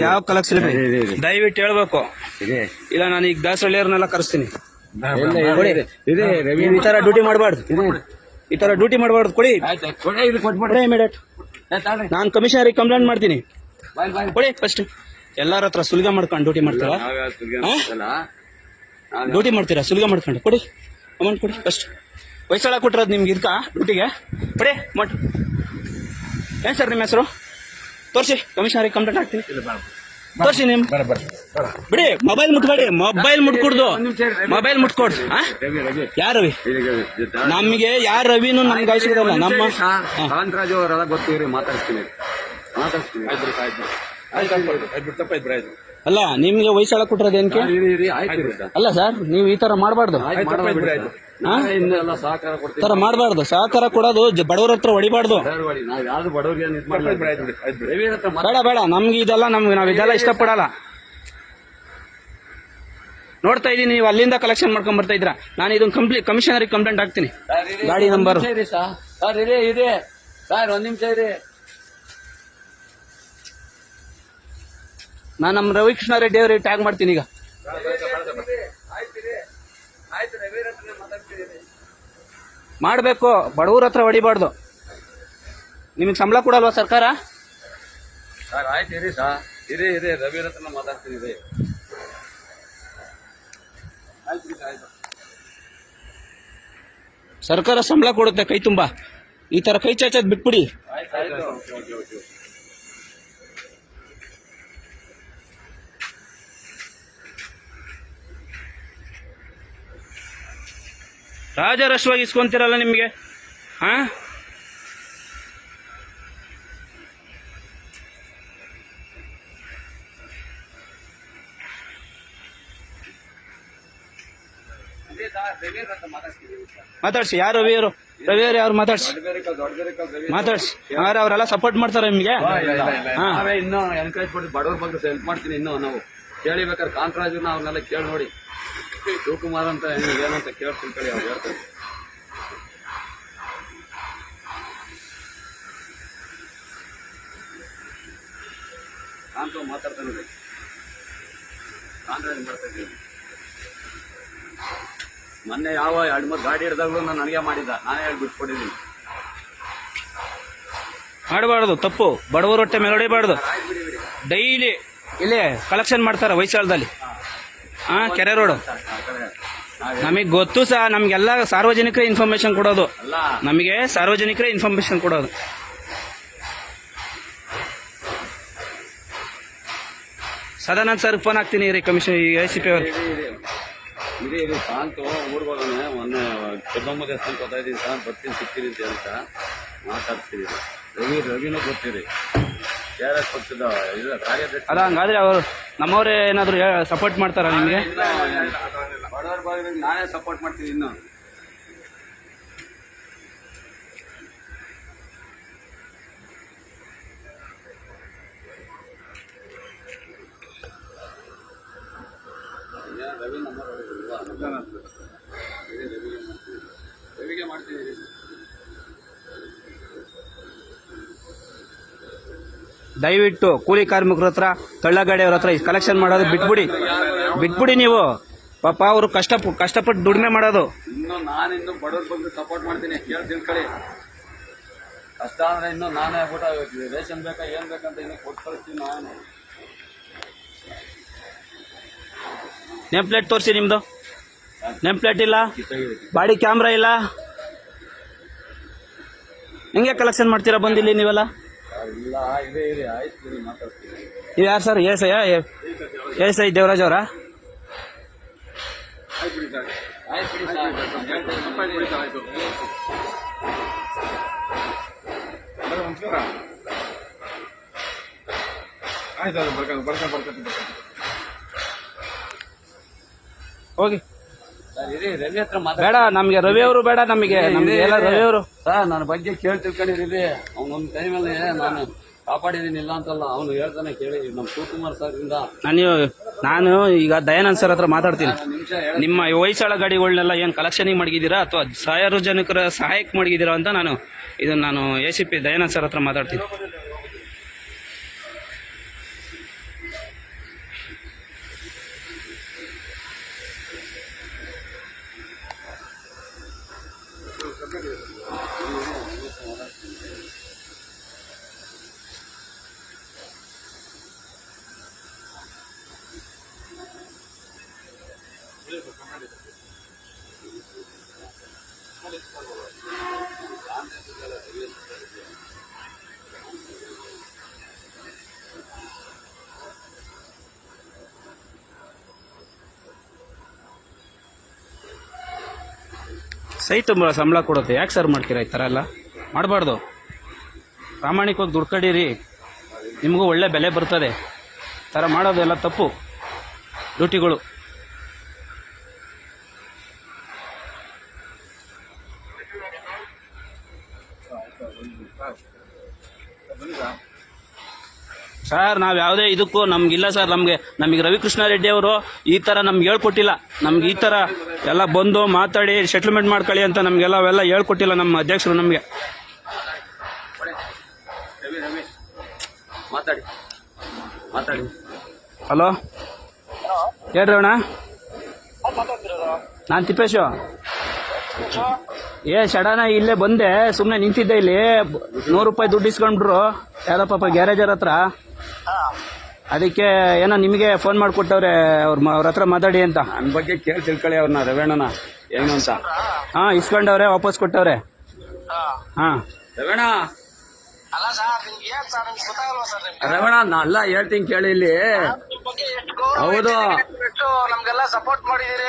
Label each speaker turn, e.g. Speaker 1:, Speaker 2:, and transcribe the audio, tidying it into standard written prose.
Speaker 1: ಯಾವ ಕಲೆಕ್ಷನ್ ದಯವಿಟ್ಟು ಹೇಳ್ಬೇಕು. ಇಲ್ಲ ನಾನು ಈಗ ದಾಸರಳ್ಳಿಯವ್ರನ್ನೆಲ್ಲ ಕರೆಸ್ತೀನಿ. ಈ ತರ ಡ್ಯೂಟಿ ಮಾಡಬಾರ್ದು, ಈ ತರ ಡ್ಯೂಟಿ ಮಾಡಬಾರ್ದು. ಕೊಡಿ ಇಮಿಡಿಯೇಟ್. ನಾನು ಕಮಿಷನರಿಗೆ ಕಂಪ್ಲೇಂಟ್ ಮಾಡ್ತೀನಿ. ಕೊಡಿ ಫಸ್ಟ್. ಎಲ್ಲಾರ ಹತ್ರ ಸುಲ್ಗ ಮಾಡ್ಕೊಂಡು ಡ್ಯೂಟಿ ಮಾಡ್ತೀರಾ? ಡ್ಯೂಟಿ ಮಾಡ್ತೀರಾ ಸುಲ್ಗ ಮಾಡ್ಕೊಂಡು? ಕೊಡಿ ಅಮೌಂಟ್ ಕೊಡಿ ಫಸ್ಟ್. ವಯಸ್ಸಾಳ ಕೊಟ್ಟಿರೋದು ನಿಮ್ಗೆ ಇದಕ್ಕ ಡ್ಯೂಟಿಗೆ? ಕೊಡಿ ಅಮೌಂಟ್. ಏನ್ ಸರ್ ನಿಮ್ಮ ಹೆಸರು? ತೋರಿಸಿ, ಕಮಿಷನರಿಗೆ ಕಂಪ್ಲೇಂಟ್ ಹಾಕ್ತೀನಿ. ತೋರಿಸಿ ನಿಮ್ ಬಿಡಿ. ಮೊಬೈಲ್ ಮುಟ್ಬೇಡಿ, ಮೊಬೈಲ್ ಮುಟ್ಕೊಡ್ದು, ಮೊಬೈಲ್ ಮುಟ್ಕೊಡ್ದು. ಯಾರ ರವಿ? ನಮ್ಗೆ ಯಾರ ರವಿನೂ ನಮ್ಗೆ ಅವಶ್ಯಕತೆ. ನಮ್ಮ
Speaker 2: ಕಾಂತರಾಜು ಅವರೆಲ್ಲ ಗೊತ್ತಿರಿ, ಮಾತಾಡ್ತೀನಿ.
Speaker 1: ಅಲ್ಲ, ನಿಮ್ಗೆ ವಯಸ್ಸಾಳ ಕೊಟ್ಟಿರೋದು ಏನಕ್ಕೆ? ಅಲ್ಲ ಸರ್, ನೀವು ಈ ತರ ಮಾಡಬಾರ್ದು, ತರ ಮಾಡಬಾರ್ದು. ಸಹಕಾರ ಕೊಡೋದು ಬಡವ್ರ ಹತ್ರ ಹೊಡಿಬಾರ್ದು. ಬೇಡ ಬೇಡ, ನಮ್ಗೆ ಇದೆಲ್ಲ ನಾವ್ ಇದೆಲ್ಲ ಇಷ್ಟಪಡಲ್ಲ. ನೋಡ್ತಾ ಇದೀನಿ, ನೀವು ಅಲ್ಲಿಂದ ಕಲೆಕ್ಷನ್ ಮಾಡ್ಕೊಂಡ್ ಬರ್ತಾ ಇದ್ರ. ನಾನು ಇದನ್ನ ಕಮಿಷನರಿಗೆ ಕಂಪ್ಲೇಂಟ್ ಹಾಕ್ತೀನಿ. ಗಾಡಿ ನಂಬರ್
Speaker 2: ಇದೆ ಸರ್, ಒಂದ್ ನಿಮಿಷ ಇರಿ.
Speaker 1: ನಾನು ನಮ್ಮ ರವಿಕೃಷ್ಣ ರೆಡ್ಡಿ ಅವ್ರಿಗೆ ಟ್ಯಾಗ್ ಮಾಡ್ತೀನಿ ಈಗ. ಮಾಡ್ಬೇಕು, ಬಡವ್ರ ಹತ್ರ ಹೊಡಿಬಾರ್ದು. ನಿಮಗೆ ಸಂಬಳ ಕೊಡಲ್ವಾ ಸರ್ಕಾರ?
Speaker 2: ಸರ್ ಆಯ್ತು ಇರಿ ಸರ್, ಇರಿ ರವಿ ಹತ್ರ ಮಾತಾಡ್ತೀನಿ.
Speaker 1: ಸರ್ಕಾರ ಸಂಬಳ ಕೊಡುತ್ತೆ ಕೈ ತುಂಬಾ. ಈ ತರ ಕೈ ಚಾಚೋದ್ ಬಿಟ್ಬಿಡಿ. ರಾಜರಶ್ವಾಗಿ ಇಸ್ಕೊಂತೀರಲ್ಲ ನಿಮ್ಗೆ. ಹಾ, ಮಾತಾಡ್ಸಿ. ಯಾರು ರವಿಯವರು? ರವಿಯವರು ಯಾರು? ಮಾತಾಡ್ಸಿ. ಅವರೆಲ್ಲ ಸಪೋರ್ಟ್ ಮಾಡ್ತಾರೆ ನಿಮ್ಗೆ.
Speaker 2: ಇನ್ನೂ ಎನ್ಕರೇಜ್ ಮಾಡಿ ಬಡವ್ರ ಬಗ್ಗೆ ಹೆಲ್ಪ್ ಮಾಡ್ತೀನಿ. ಇನ್ನು ನಾವು ಕೇಳಿಬೇಕಾದ್ರೆ ಕಾಂತರಾಜ್ ಅವ್ರನ್ನೆಲ್ಲ ಕೇಳಿ ನೋಡಿ. ಶಿವಕುಮಾರ್ ಅಂತ ಏನಂತ ಕೇಳ್ತೀನಿ ಕಳಿ, ಅವ್ರು ಹೇಳ್ತಾರೆ. ಕಾಂತ ಮಾತಾಡ್ತಾನೆ, ಕಾಂತರಾಜ್ ಮಾಡ್ತಾ ಇದ್ದೀನಿ. ಮೊನ್ನೆ ಯಾವ 2-3 ಗಾಡಿ ಹಿಡಿದಾಗ್ಲೂ ನಾನು ನನಗೆ ಮಾಡಿದ್ದ, ನಾನೇ ಹೇಳಿ ಬಿಟ್ಕೊಟ್ಟಿದ್ದೀನಿ.
Speaker 1: ಮಾಡಬಾರ್ದು ತಪ್ಪು, ಬಡವರ ಹೊಟ್ಟೆ ಮೇಲೆ ಹೊಡಿಬಾರ್ದು. ಡೈಲಿ ಇಲ್ಲೇ ಕಲೆಕ್ಷನ್ ಮಾಡ್ತಾರೆ ವೈಶಾಲದಲ್ಲಿ. ಕೆರೆ ರೋಡ್. ನಮಗ್ ಗೊತ್ತು ಸಹ, ನಮ್ಗೆಲ್ಲ ಸಾರ್ವಜನಿಕರೇ ಇನ್ಫಾರ್ಮೇಶನ್ ಕೊಡೋದು. ನಮಗೆ ಸಾರ್ವಜನಿಕರೇ ಇನ್ಫಾರ್ಮೇಶನ್ ಕೊಡೋದು. ಸದಾನಂದ್ ಸರ್ ಫೋನ್ ಹಾಕ್ತೀನಿ ರೀ, ಕಮಿಷನ್ ACP ಅವರು.
Speaker 2: ಇರಿ ಕಾಂತು ಊರ್ಗೋದಾನೆ. ಮೊನ್ನೆ ಪದ್ಮಮ್ಮ ದೇವಸ್ಥಾನಕ್ಕೆ ಹೋಗ್ತಾ ಇದ್ದೀನಿ ಸರ್, ಬರ್ತೀನಿ ಸಿಗ್ತೀನಿ ಅಂತ ಮಾತಾಡ್ತೀನಿ. ರವಿನೂ ಗೊತ್ತೀರಿ, KRS ಪಕ್ಷದ ಕಾರ್ಯದರ್ಶಿ.
Speaker 1: ಅಲ್ಲ, ಹಂಗಾದ್ರೆ ಅವರು ನಮ್ಮವರೇ ಏನಾದ್ರು ಸಪೋರ್ಟ್ ಮಾಡ್ತಾರ ನಿಮ್ಗೆ?
Speaker 2: ಬಡವರ ಬಗ್ಗೆ ನಾನೇ ಸಪೋರ್ಟ್ ಮಾಡ್ತೀನಿ. ಇನ್ನು ರವಿ ನಂಬರ್ ರವಿಗೆ ಮಾಡ್ತೀನಿ.
Speaker 1: ದಯವಿಟ್ಟು ಕೂಲಿ ಕಾರ್ಮಿಕರ ಹತ್ರ, ತಳ್ಳಗಾಡಿಯವ್ರ ಹತ್ರ ಕಲೆಕ್ಷನ್ ಮಾಡೋದು ಬಿಟ್ಬಿಡಿ ನೀವು. ಪಾಪ ಅವರು ಕಷ್ಟಪಟ್ಟು ದುಡಿಮೆ ಮಾಡೋದು.
Speaker 2: ನಾನಿನ್ನು ಬಡವ್ರ ಬಗ್ಗೆ ಸಪೋರ್ಟ್ ಮಾಡ್ತೀನಿ. ಕೇಳಿ ತಿಳ್ಕೊಳ್ಳಿ. ಕಷ್ಟ ಅಂದ್ರೆ ಇನ್ನು ನಾನೇ ಆಗ್ಬಿಟ್ಟು ರೇಷನ್ ಬೇಕಾ ಏನ್ ಬೇಕಂತ ಇನ್ನು ಕೊಟ್ಟು ಕಳಿಸ್ತೀನಿ ನಾನು.
Speaker 1: ನೇಮ್ ಪ್ಲೇಟ್ ತೋರಿಸಿ. ನಿಮ್ದು ನೇಮ್ ಪ್ಲೇಟ್ ಇಲ್ಲ, ಬಾಡಿ ಕ್ಯಾಮ್ರಾ ಇಲ್ಲ, ಹೆಂಗೆ ಕಲೆಕ್ಷನ್ ಮಾಡ್ತೀರಾ ಬಂದಿಲ್ಲಿ ನೀವೆಲ್ಲ?
Speaker 2: ಇಲ್ಲ ಇದೆ ಆಯ್ತು, ಮಾತಾಡ್ತೀನಿ.
Speaker 1: ನೀವು ಯಾರು ಸರ್? ASI ದೇವರಾಜ್ ಅವರಾ? ಹೋಗಿ. ಬೇಡ ನಮ್ಗೆ ರವಿ ಅವರು ಬೇಡ, ನಮಗೆ ಎಲ್ಲ ರವಿ ಅವರು.
Speaker 2: ಸರ್ ನನ್ನ ಬಗ್ಗೆ ಕೇಳಿ ತಿಳ್ಕೊಂಡಿರಿ. ಅವನೊಂದು ಟೈಮಲ್ಲಿ ನಾನು ಕಾಪಾಡಿದೀನಿ, ಇಲ್ಲ ಅಂತಲ್ಲ. ಅವನು ಹೇಳ್ತಾನೆ ಕೇಳಿ. ನಮ್ಮ ಶಿವಕುಮಾರ್ ಸರ್ ಇಂದ
Speaker 1: ನಾನು ಈಗ ದಯಾನಂದ್ ಸರ್ ಹತ್ರ ಮಾತಾಡ್ತೀನಿ. ನಿಮ್ಮ ವಯಸ್ಸಾಳ ಗಾಡಿಗಳನ್ನೆಲ್ಲ ಏನ್ ಕಲೆಕ್ಷನ್ ಮಾಡಿದೀರಾ ಅಥವಾ ಸಾರ್ವಜನಿಕರ ಸಹಾಯಕ್ಕೆ ಮಾಡಿದೀರಾ ಅಂತ ನಾನು ACP ದಯಾನಂದ್ ಸರ್ ಹತ್ರ ಮಾತಾಡ್ತೀನಿ. ಸೈಟ್ ಸಂಬಳ ಕೊಡುತ್ತೆ, ಯಾಕೆ ಸರ್ ಮಾಡ್ತೀರಾ ಈ ಥರ ಎಲ್ಲ? ಮಾಡಬಾರ್ದು. ಪ್ರಾಮಾಣಿಕವಾಗಿ ದುಡ್ಡು ಕಡೀರಿ, ನಿಮಗೂ ಒಳ್ಳೆ ಬೆಲೆ ಬರ್ತದೆ. ಈ ಥರ ಮಾಡೋದೆಲ್ಲ ತಪ್ಪು ಡ್ಯೂಟಿಗಳು. ಸರ್ ನಾವು ಯಾವುದೇ ಇದಕ್ಕೂ ನಮ್ಗಿಲ್ಲ ಸರ್. ನಮಗೆ ರವಿಕೃಷ್ಣ ರೆಡ್ಡಿ ಅವರು ಈ ಥರ ನಮ್ಗೆ ಹೇಳ್ಕೊಟ್ಟಿಲ್ಲ. ನಮ್ಗೆ ಈ ಥರ ಎಲ್ಲ ಬಂದು ಮಾತಾಡಿ ಸೆಟ್ಲ್ಮೆಂಟ್ ಮಾಡ್ಕೊಳ್ಳಿ ಅಂತ ನಮಗೆಲ್ಲ ಅವೆಲ್ಲ ಹೇಳ್ಕೊಟ್ಟಿಲ್ಲ ನಮ್ಮ ಅಧ್ಯಕ್ಷರು ನಮಗೆ.
Speaker 2: ಮಾತಾಡಿ ಮಾತಾಡಿ.
Speaker 1: ಹಲೋ, ಹೇಳ್ರಿ ಅಣ್ಣ. ನಾನು ತಿಪ್ಪೇಶು. ಸಡನ್ ಇಲ್ಲೇ ಬಂದೆ, ಸುಮ್ಮನೆ ನಿಂತಿದ್ದೆ ಇಲ್ಲಿ. 100 ರೂಪಾಯಿ ದುಡ್ಡು ಇಸ್ಕೊಂಡ್ರು ಯಾರೋ ಪಾಪ ಗ್ಯಾರೇಜರ್ ಹತ್ರ. ಅದಕ್ಕೆ ಏನೋ ನಿಮಗೆ ಫೋನ್ ಮಾಡಿಕೊಟ್ಟವ್ರೆ, ಅವ್ರ ಹತ್ರ ಮಾತಾಡಿ ಅಂತ.
Speaker 2: ನನ್ನ ಬಗ್ಗೆ ಕೇಳಿ ತಿಳ್ಕೊಳ್ಳಿ ಅವ್ರನ್ನ, ರವೇಣನ ಏನು ಅಂತ.
Speaker 1: ಹಾಂ, ಇಸ್ಕೊಂಡವ್ರೆ, ವಾಪಸ್ ಕೊಟ್ಟವ್ರೆ. ಹಾಂ
Speaker 2: ರವೇಣ, ರವೇಣ ಅಲ್ಲ ಹೇಳ್ತೀನಿ ಕೇಳಿ ಇಲ್ಲಿ. ಹೌದು,
Speaker 3: ನಮ್ಗೆಲ್ಲ ಸಪೋರ್ಟ್ ಮಾಡಿದೀರಿ.